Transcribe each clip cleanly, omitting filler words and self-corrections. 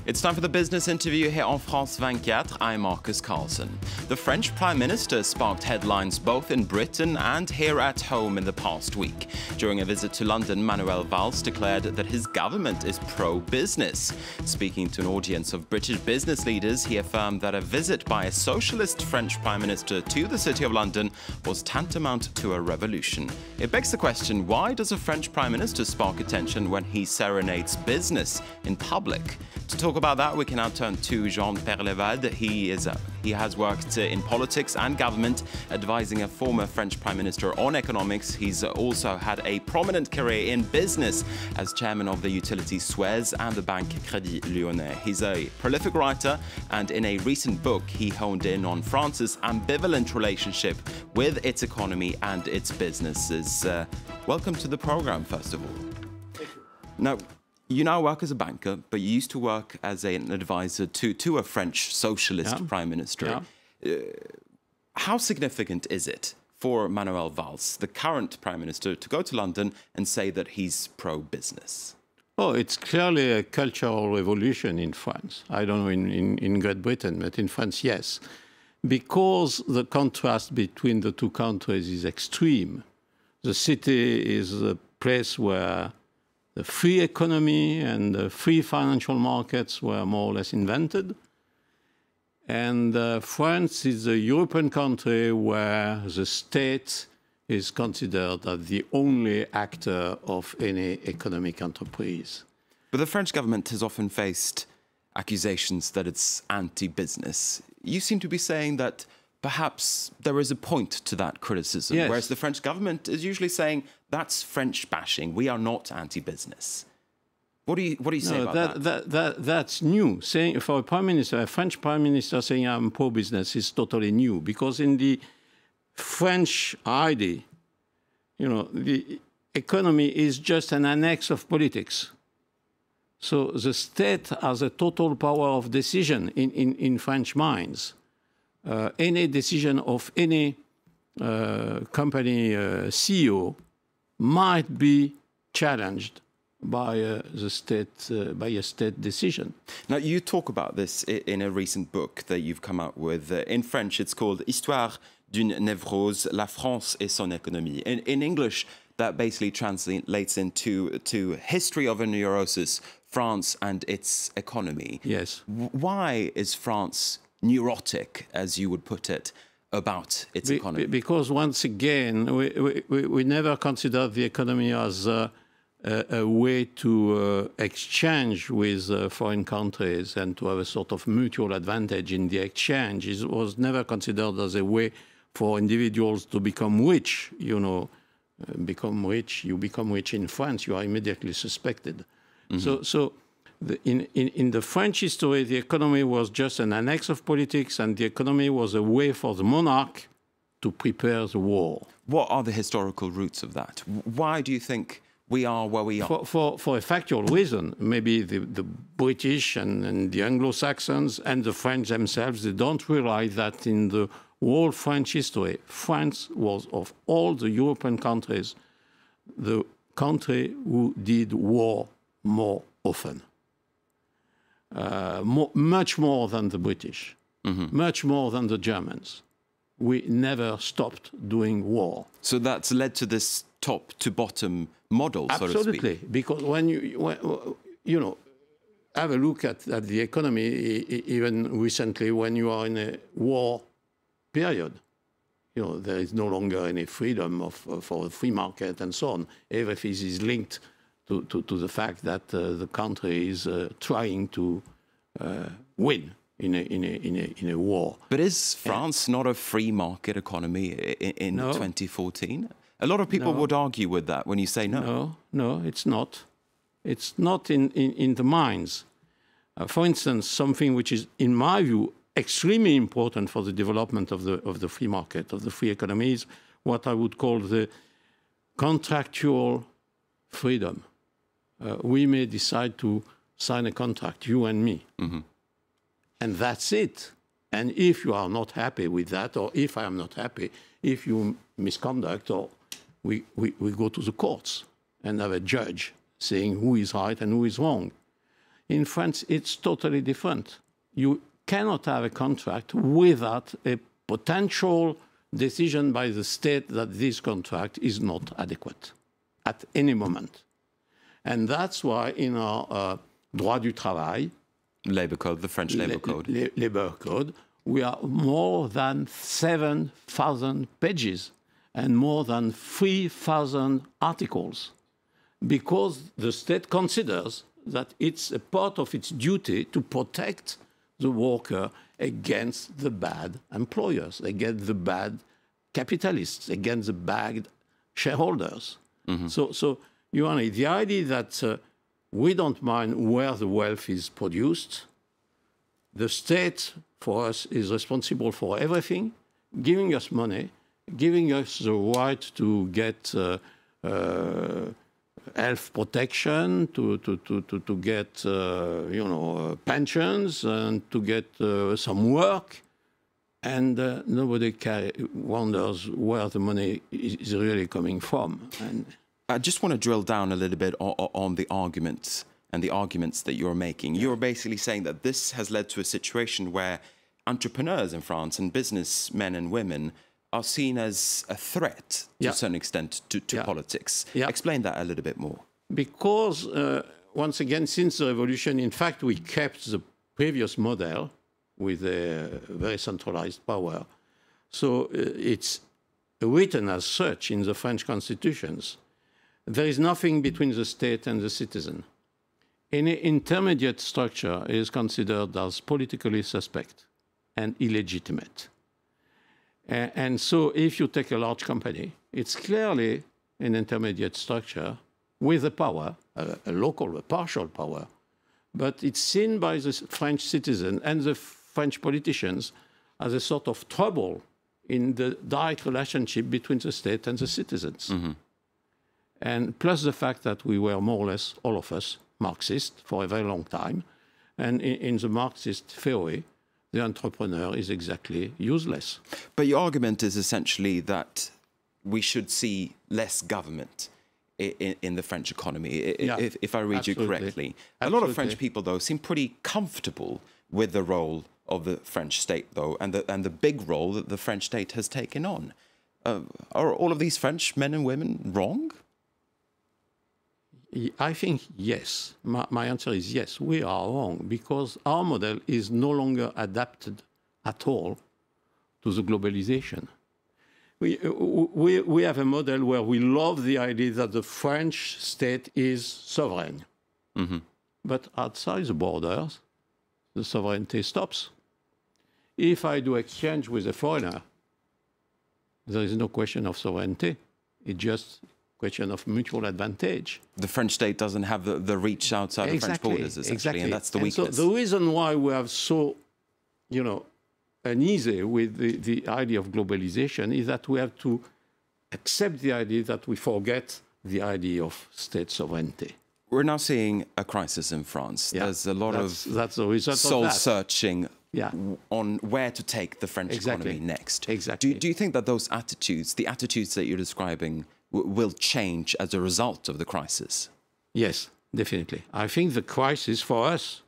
It's time for the business interview here on France 24. I'm Markus Karlsson. The French Prime Minister sparked headlines both in Britain and here at home in the past week. During a visit to London, Manuel Valls declared that his government is pro-business. Speaking to an audience of British business leaders, he affirmed that a visit by a socialist French Prime Minister to the City of London was tantamount to a revolution. It begs the question, why does a French Prime Minister spark attention when he serenades business in public? To talk about that, we can now turn to Jean Peyrelevade. He has worked in politics and government, advising a former French Prime Minister on economics. He's also had a prominent career in business as chairman of the utility Suez and the bank Crédit Lyonnais. He's a prolific writer, and in a recent book, he honed in on France's ambivalent relationship with its economy and its businesses. Welcome to the program, first of all. Thank you. Now, you now work as a banker, but you used to work as an advisor to a French socialist prime minister. How significant is it for Manuel Valls, the current prime minister, to go to London and say that he's pro-business? Oh, it's clearly a cultural revolution in France. I don't know in Great Britain, but in France, yes. Because the contrast between the two countries is extreme. The city is a place where the free economy and the free financial markets were more or less invented. And France is a European country where the state is considered as the only actor of any economic enterprise. But the French government has often faced accusations that it's anti-business. You seem to be saying that perhaps there is a point to that criticism, yes. Whereas the French government is usually saying that's French bashing. We are not anti-business. What do you say about that? That's new. Saying for a prime minister, a French prime minister saying I'm pro-business is totally new, because in the French idea, the economy is just an annex of politics. So the state has a total power of decision in French minds. Any decision of any company CEO might be challenged by a state decision. Now, you talk about this in a recent book that you've come out with. In French, it's called Histoire d'une névrose, la France et son économie. In English, that basically translates into History of a Neurosis, France and its economy. Yes. Why is France neurotic, as you would put it, about its economy? Because once again, we never consider the economy as a way to exchange with foreign countries and to have a sort of mutual advantage in the exchange. It was never considered as a way for individuals to become rich. You become rich in France, you are immediately suspected. Mm-hmm. So in the French history, the economy was just an annex of politics, and the economy was a way for the monarch to prepare the war. What are the historical roots of that? Why do you think we are where we are? For a factual reason. Maybe the British and the Anglo-Saxons and the French themselves, they don't realize that in the whole French history, France was, of all the European countries, the country who did war more often. Much more than the British, much more than the Germans. We never stopped doing war. So that's led to this top-to-bottom model, absolutely, so to speak. Absolutely, because when you have a look at the economy, even recently, when you are in a war period, there is no longer any freedom for a free market and so on. Everything is linked to the fact that the country is trying to win in a war. But is France not a free market economy in 2014? A lot of people would argue with that when you say no. No, it's not. It's not in the minds. For instance, something which is, in my view, extremely important for the development of the free market, of the free economy, is what I would call the contractual freedom. We may decide to sign a contract, you and me. Mm-hmm. And that's it. And if you are not happy with that, or if I am not happy, if you misconduct, or we go to the courts and have a judge saying who is right and who is wrong. In France, it's totally different. You cannot have a contract without a potential decision by the state that this contract is not adequate at any moment. And that's why in our droit du travail, Labour Code, the French Labour Code. Labour Code, we are more than 7,000 pages and more than 3,000 articles, because the state considers that it's a part of its duty to protect the worker against the bad employers, against the bad capitalists, against the bad shareholders. So the idea that we don't mind where the wealth is produced, the state for us is responsible for everything, giving us money, giving us the right to get health protection, to get pensions, and to get some work, and nobody wonders where the money is really coming from. And I just want to drill down a little bit on the arguments and the arguments that you're making. You're basically saying that this has led to a situation where entrepreneurs in France and businessmen and women are seen as a threat to a certain extent to politics. Explain that a little bit more. Because, once again, since the revolution, in fact, we kept the previous model with a very centralized power. So it's written as such in the French constitutions. There is nothing between the state and the citizen. Any intermediate structure is considered as politically suspect and illegitimate. And so if you take a large company, it's clearly an intermediate structure with a power, a local, a partial power, but it's seen by the French citizen and the French politicians as a sort of trouble in the direct relationship between the state and the citizens. And plus the fact that we were more or less, all of us, Marxist for a very long time. And in the Marxist theory, the entrepreneur is exactly useless. But your argument is essentially that we should see less government in the French economy, if I read you correctly. A lot of French people, though, seem pretty comfortable with the role of the French state, though, and the big role that the French state has taken on. Are all of these French men and women wrong? I think yes. My answer is yes, we are wrong, because our model is no longer adapted at all to the globalization. We have a model where we love the idea that the French state is sovereign. But outside the borders, the sovereignty stops. If I do exchange with a foreigner, there is no question of sovereignty. It's just question of mutual advantage. The French state doesn't have the reach outside of French borders, essentially, and that's the weakness. So the reason why we have so, uneasy with the idea of globalization is that we have to accept the idea that we forget the idea of state sovereignty. We're now seeing a crisis in France. There's a lot of soul-searching on where to take the French economy next. Do you think that those attitudes, the attitudes that you're describing, will change as a result of the crisis? Yes, definitely. I think the crisis for us,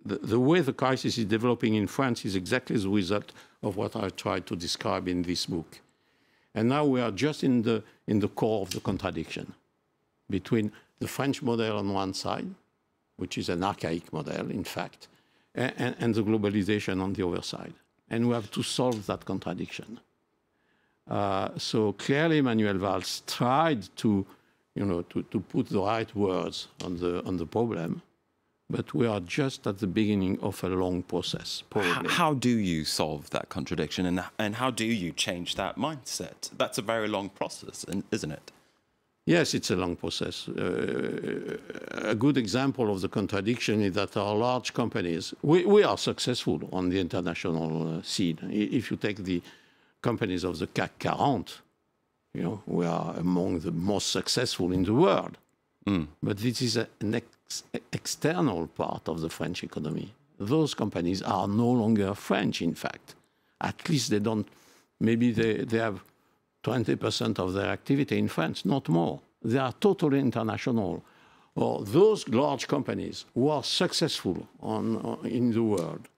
the way the crisis is developing in France is exactly the result of what I tried to describe in this book. And now we are just in the core of the contradiction between the French model on one side, which is an archaic model, in fact, and the globalization on the other side. And we have to solve that contradiction. So clearly, Manuel Valls tried to put the right words on the problem, but we are just at the beginning of a long process, probably. How do you solve that contradiction, and how do you change that mindset? That's a very long process, isn't it? Yes, it's a long process. A good example of the contradiction is that our large companies, we are successful on the international scene. If you take the companies of the CAC 40, we are among the most successful in the world. But this is an external part of the French economy. Those companies are no longer French, in fact. At least they don't, maybe they have 20% of their activity in France, not more. They are totally international. or those large companies who are successful in the world,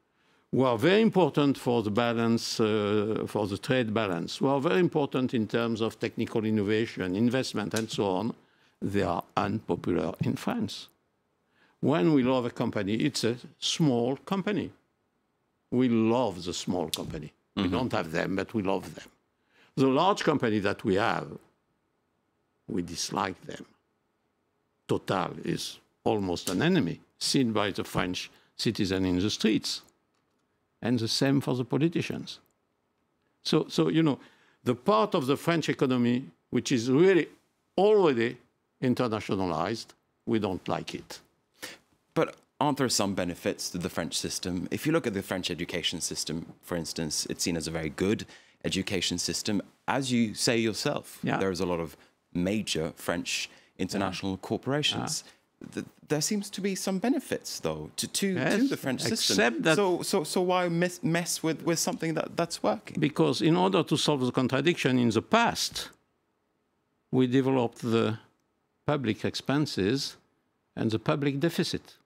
who are very important for the balance, for the trade balance, who are very important in terms of technical innovation, investment, and so on, they are unpopular in France. When we love a company, it's a small company. We love the small company. We don't have them, but we love them. The large company that we have, we dislike them. Total is almost an enemy, seen by the French citizen in the streets. And the same for the politicians. So you know, the part of the French economy which is really already internationalized, we don't like it. But aren't there some benefits to the French system? If you look at the French education system, for instance, it's seen as a very good education system. As you say yourself, there's a lot of major French international corporations. There seems to be some benefits, though, to the French system. Except that so why mess with something that's working? Because in order to solve the contradiction in the past, we developed the public expenses and the public deficit.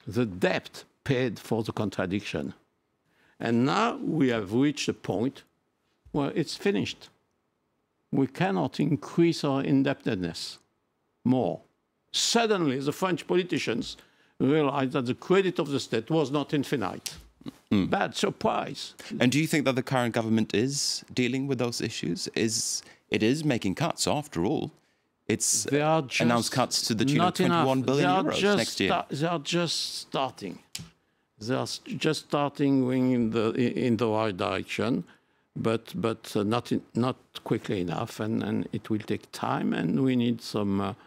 The debt paid for the contradiction. And now we have reached a point where it's finished. We cannot increase our indebtedness more. Suddenly, the French politicians realized that the credit of the state was not infinite. Bad surprise. And do you think that the current government is dealing with those issues? It is making cuts, after all. It's announced cuts to the tune of 21 billion euros next year. They are just starting. They are just starting in the right direction, but not quickly enough, and it will take time, and we need some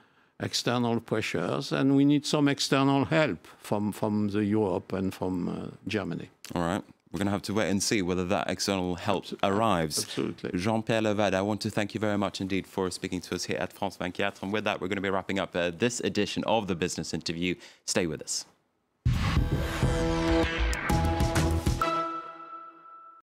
external pressures, and we need some external help from the Europe and from Germany. All right. We're going to have to wait and see whether that external help arrives. Absolutely. Jean Peyrelevade, I want to thank you very much indeed for speaking to us here at France 24. And with that, we're going to be wrapping up this edition of the Business Interview. Stay with us.